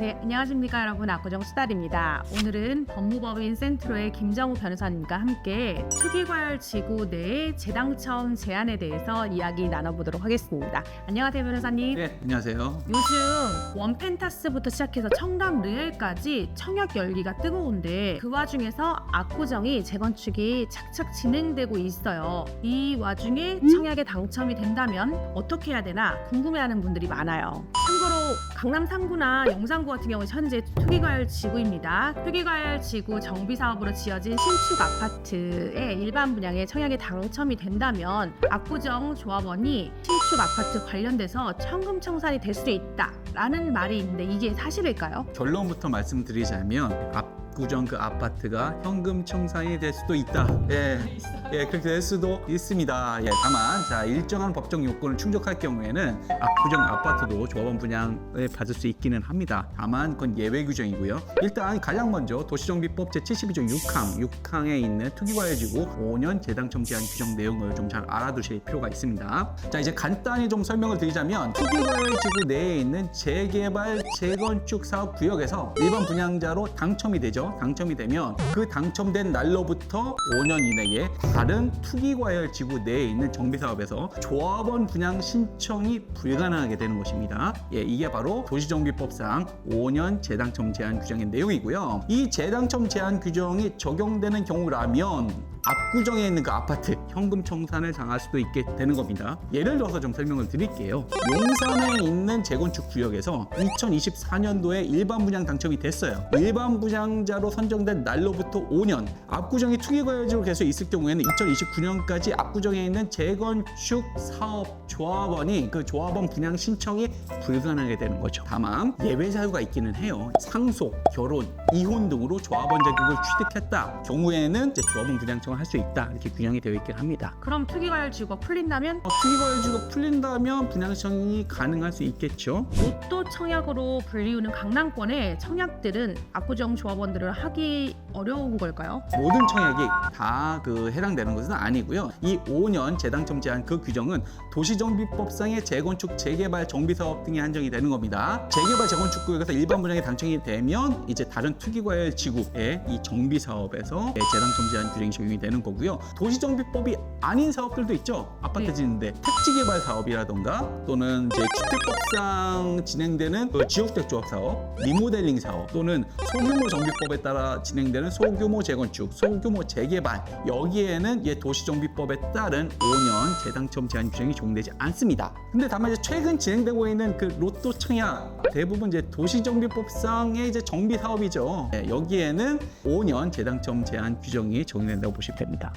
네, 안녕하십니까 여러분. 압구정 수달입니다. 오늘은 법무법인 센트로의 김정우 변호사님과 함께 투기과열지구 내의 재당첨 제한에 대해서 이야기 나눠보도록 하겠습니다. 안녕하세요 변호사님. 네, 안녕하세요. 요즘 원펜타스부터 시작해서 청담 르엘까지 청약 열기가 뜨거운데 그 와중에서 압구정이 재건축이 착착 진행되고 있어요. 이 와중에 청약에 당첨이 된다면 어떻게 해야 되나 궁금해하는 분들이 많아요. 참고로 강남 3구나 영산구 같은 경우는 현재 투기과열 지구입니다. 투기과열 지구 정비사업으로 지어진 신축 아파트의 일반 분양에 청약에 당첨이 된다면 압구정 조합원이 신축 아파트 관련돼서 청금 청산이 될 수 있다라는 말이 있는데 이게 사실일까요? 결론부터 말씀드리자면 압구정 그 아파트가 현금 청산이 될 수도 있다. 그렇게 될 수도 있습니다. 다만 일정한 법적 요건을 충족할 경우에는 압구정 아파트도 조합원 분양을 받을 수 있기는 합니다. 다만 그건 예외 규정이고요. 일단 가장 먼저 도시정비법 제72조 6항에 있는 투기과열지구 5년 재당첨 제한 규정 내용을 좀 잘 알아두실 필요가 있습니다. 이제 간단히 좀 설명을 드리자면 투기과열지구 내에 있는 재개발 재건축 사업 구역에서 일반 분양자로 당첨이 되죠. 당첨이 되면 그 당첨된 날로부터 5년 이내에 다른 투기과열지구 내에 있는 정비사업에서 조합원 분양 신청이 불가능하게 되는 것입니다. 이게 바로 도시정비법상 5년 재당첨 제한 규정의 내용이고요. 이 재당첨 제한 규정이 적용되는 경우라면 압구정에 있는 그 아파트 현금 청산을 당할 수도 있게 되는 겁니다. 예를 들어서 좀 설명을 드릴게요. 용산에 있는 재건축 구역에서 2024년도에 일반 분양 당첨이 됐어요. 일반 분양자로 선정된 날로부터 5년, 압구정이 투기과열지로 계속 있을 경우에는 2029년까지 압구정에 있는 재건축 사업 조합원이 그 조합원 분양 신청이 불가능하게 되는 거죠. 다만 예외 사유가 있기는 해요. 상속, 결혼, 이혼 등으로 조합원 자격을 취득했다 경우에는 이제 조합원 분양 청을 할 수 있다 이렇게 규정이 되어 있긴 합니다. 그럼 투기과열지구가 풀린다면? 투기과열지구가 풀린다면 분양 신청이 가능할 수 있겠죠. 로또 청약으로 불리우는 강남권의 청약들은 압구정 조합원들을 하기 어려운 걸까요? 모든 청약이 다 해당되는 것은 아니고요. 이 5년 재당첨 제한 그 규정은 도시정비법상의 재건축, 재개발, 정비사업 등이 한정이 되는 겁니다. 재개발, 재건축 구역에서 일반 분양에 당첨이 되면 이제 다른 투기과열 지구의 이 정비사업에서 재당첨 제한 규정이 적용이 되는 거고요. 도시정비법이 아닌 사업들도 있죠. 아파트 네. 짓는데 택지개발 사업이라던가 또는 이제 주택법상 진행되는 지역주택 조합 사업, 리모델링 사업 또는 소규모 정비법에 따라 진행되는 소규모 재건축, 소규모 재개발 여기에는 도시정비법에 따른 5년 재당첨 제한 규정이 적용되지 않습니다. 근데 다만 이제 최근 진행되고 있는 그 로또 청약 대부분 이제 도시정비법상의 이제 정비 사업이죠. 여기에는 5년 재당첨 제한 규정이 적용된다고 보시면 됩니다.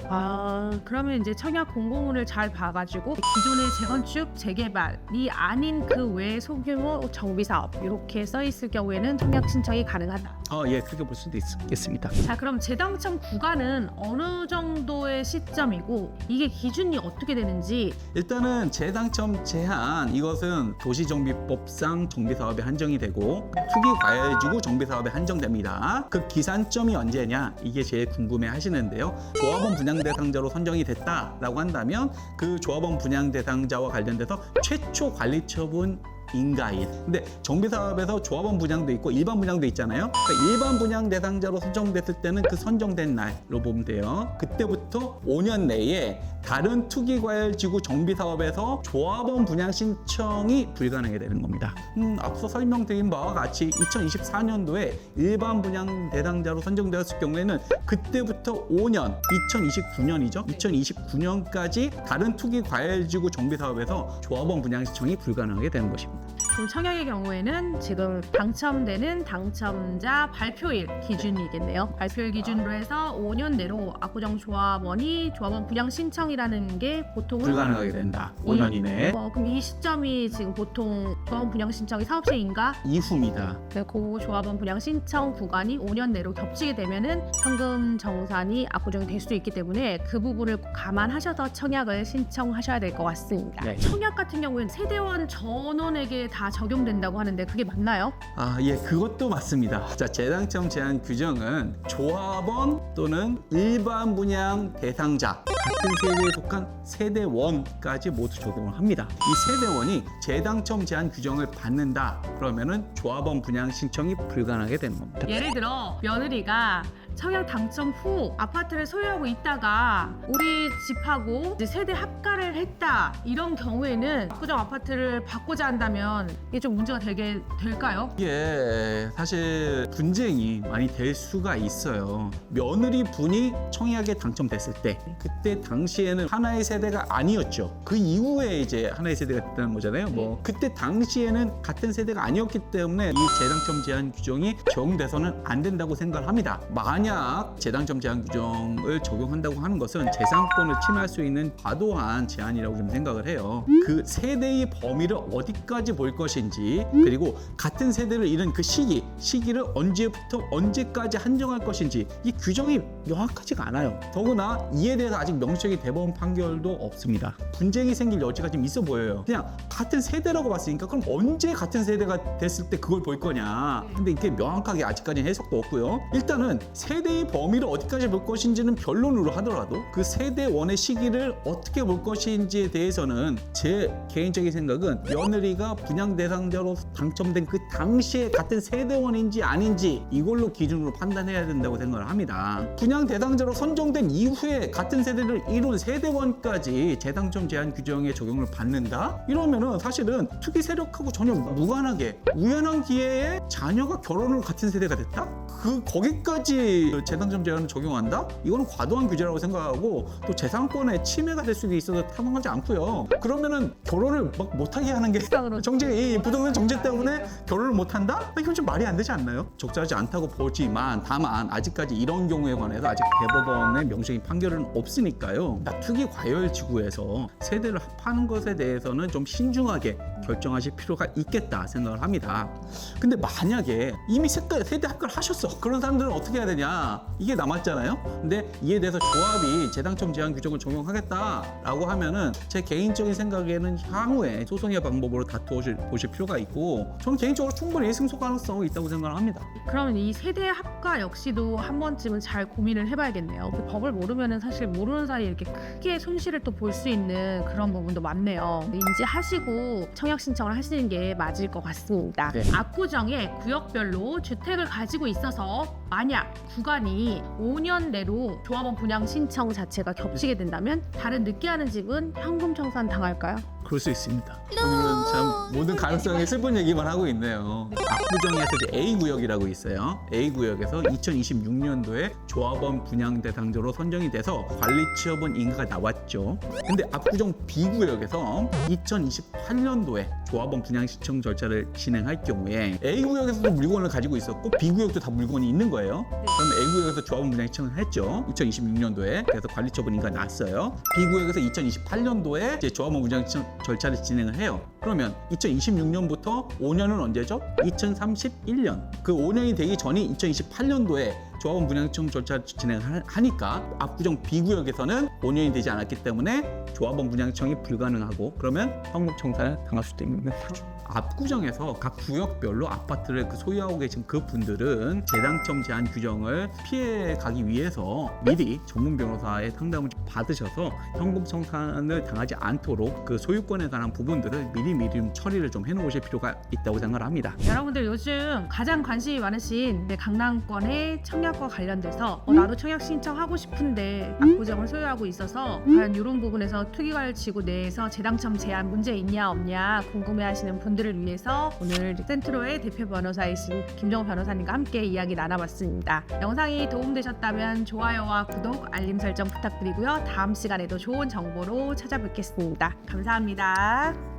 그러면 이제 청약 공고문을 잘 봐가지고 기존의 재건축, 재개발이 아닌 그 외 소규모 정비 사업 이렇게 써 있을 경우에는 청약 신청이 가능하다. 그렇게 볼 수도 있겠습니다. 자, 그럼 재당첨 구간은 어느 정도의 시점이고 이게 기준이 어떻게 되는지? 일단은 재당첨 제한 이것은 도시정비법상 정비사업에 한정이 되고 투기과열지구 정비사업에 한정됩니다. 그 기산점이 언제냐 이게 제일 궁금해 하시는데요. 조합원 분양 대상자로 선정이 됐다라고 한다면 그 조합원 분양 대상자와 관련돼서 최초 관리 처분 인가인. 근데 정비사업에서 조합원 분양도 있고 일반 분양도 있잖아요. 그러니까 일반 분양 대상자로 선정됐을 때는 그 선정된 날로 보면 돼요. 그때부터 5년 내에 다른 투기과열지구 정비사업에서 조합원 분양 신청이 불가능하게 되는 겁니다. 앞서 설명드린 바와 같이 2024년도에 일반 분양 대상자로 선정되었을 경우에는 그때부터 5년, 2029년이죠. 2029년까지 다른 투기과열지구 정비사업에서 조합원 분양 신청이 불가능하게 되는 것입니다. 그럼 청약의 경우에는 지금 당첨되는 당첨자 발표일 기준이겠네요. 발표일 기준으로 해서 5년 내로 압구정 조합원이 조합원 분양 신청이라는 게 보통은 불가능하게 된다. 5년 이내에. 그럼 이 시점이 지금 보통 조합원 분양 신청이 사업 시행인가? 이후입니다. 그 조합원 분양 신청 구간이 5년 내로 겹치게 되면은 현금 정산이 압구정이 될 수도 있기 때문에 그 부분을 감안하셔서 청약을 신청하셔야 될 것 같습니다. 네. 청약 같은 경우에는 세대원 전원에게 다 적용된다고 하는데 그게 맞나요? 그것도 맞습니다. 재당첨 제한 규정은 조합원 또는 일반 분양 대상자 같은 세대에 속한 세대원까지 모두 적용을 합니다. 이 세대원이 재당첨 제한 규정을 받는다 그러면은 조합원 분양 신청이 불가능하게 되는 겁니다. 예를 들어 며느리가 청약 당첨 후 아파트를 소유하고 있다가 우리 집하고 이제 세대 합가를 했다, 이런 경우에는 압구정 아파트를 받고자 한다면 이게 좀 문제가 되게 될까요? 이게 사실 분쟁이 많이 될 수가 있어요. 며느리 분이 청약에 당첨됐을 때 그때 당시에는 하나의 세대가 아니었죠. 그 이후에 이제 하나의 세대가 됐다는 거잖아요. 뭐 그때 당시에는 같은 세대가 아니었기 때문에 이 재당첨 제한 규정이 적용돼서는 안 된다고 생각을 합니다. 만약 재당첨 제한 규정을 적용한다고 하는 것은 재산권을 침해할 수 있는 과도한 제한이라고 좀 생각을 해요. 그 세대의 범위를 어디까지 볼 것인지, 그리고 같은 세대를 잃은 그 시기를 언제부터 언제까지 한정할 것인지 이 규정이 명확하지가 않아요. 더구나 이에 대해서 아직 명시적인 대법원 판결도 없습니다. 분쟁이 생길 여지가 좀 있어 보여요. 그냥 같은 세대라고 봤으니까 그럼 언제 같은 세대가 됐을 때 그걸 볼 거냐. 근데 이게 명확하게 아직까지는 해석도 없고요. 일단은 세대의 범위를 어디까지 볼 것인지는 변론으로 하더라도 그 세대원의 시기를 어떻게 볼 것인지에 대해서는 제 개인적인 생각은 며느리가 분양 대상자로 당첨된 그 당시에 같은 세대원인지 아닌지 이걸로 기준으로 판단해야 된다고 생각을 합니다. 분양 대상자로 선정된 이후에 같은 세대를 이룬 세대원까지 재당첨 제한 규정에 적용을 받는다? 이러면은 사실은 투기 세력하고 전혀 무관하게 우연한 기회에 자녀가 결혼을 같은 세대가 됐다? 거기까지 재당첨 제한을 적용한다? 이거는 과도한 규제라고 생각하고 또 재산권에 침해가 될 수도 있어서 타당하지 않고요. 그러면은 결혼을 막 못하게 하는 게 이 부동산 정책 때문에 결혼을 못한다? 이건 좀 말이 안 되지 않나요? 적절하지 않다고 보지만 다만 아직까지 이런 경우에 관해서 아직 대법원의 명시적인 판결은 없으니까요. 투기 과열 지구에서 세대를 합하는 것에 대해서는 좀 신중하게 결정하실 필요가 있겠다 생각을 합니다. 근데 만약에 이미 세대 합가를 하셨어. 그런 사람들은 어떻게 해야 되냐? 이게 남았잖아요. 근데 이에 대해서 조합이 재당첨 제한 규정을 적용하겠다라고 하면은 제 개인적인 생각에는 향후에 소송의 방법으로 다투어보실 필요가 있고 저는 개인적으로 충분히 승소 가능성이 있다고 생각을 합니다. 그러면 이 세대 합가 역시도 한 번쯤은 잘 고민을 해봐야겠네요. 그 법을 모르면은 사실 모르는 사이에 이렇게 크게 손실을 또 볼 수 있는 그런 부분도 많네요. 인지하시고 청약 신청을 하시는 게 맞을 것 같습니다. 네. 압구정에 구역별로 주택을 가지고 있어서 만약 구간이 5년 내로 조합원 분양 신청 자체가 겹치게 된다면 다른 늦게 하는 집은 현금 청산 당할까요? 그럴 수 있습니다. 오늘은 참 모든 가능성이 슬픈 얘기만 하고 있네요. 압구정에서 이제 A구역이라고 있어요. A구역에서 2026년도에 조합원 분양 대상자로 선정이 돼서 관리 취업원 인가가 나왔죠. 근데 압구정 B구역에서 2028년도에 조합원 분양 신청 절차를 진행할 경우에 A구역에서도 물건을 가지고 있었고 B구역도 다 물건이 있는 거예요. 그럼 A구역에서 조합원 분양 신청을 했죠. 2026년도에. 그래서 관리 취업원 인가가 났어요. B구역에서 2028년도에 이제 조합원 분양 신청 절차를 진행을 해요. 그러면 2026년부터 5년은 언제죠? 2031년. 그 5년이 되기 전이 2028년도에 조합원 분양 신청 절차를 진행하니까 압구정 B구역에서는 5년이 되지 않았기 때문에 조합원 분양 신청이 불가능하고 그러면 현금 청산을 당할 수도 있는 거죠. 압구정에서 각 구역별로 아파트를 소유하고 계신 그 분들은 재당첨 제한 규정을 피해 가기 위해서 미리 전문 변호사의 상담을 받으셔서 현금 청산을 당하지 않도록 그 소유권에 관한 부분들을 미리 좀 처리를 좀 해놓으실 필요가 있다고 생각을 합니다. 여러분들 요즘 가장 관심이 많으신 강남권의 청약과 관련돼서 나도 청약 신청하고 싶은데 압구정을 소유하고 있어서 과연 이런 부분에서 투기과열지구 내에서 재당첨 제한 문제 있냐 없냐 궁금해하시는 분들을 위해서 오늘 센트로의 대표 변호사이신 김정우 변호사님과 함께 이야기 나눠봤습니다. 영상이 도움되셨다면 좋아요와 구독, 알림 설정 부탁드리고요. 다음 시간에도 좋은 정보로 찾아뵙겠습니다. 감사합니다.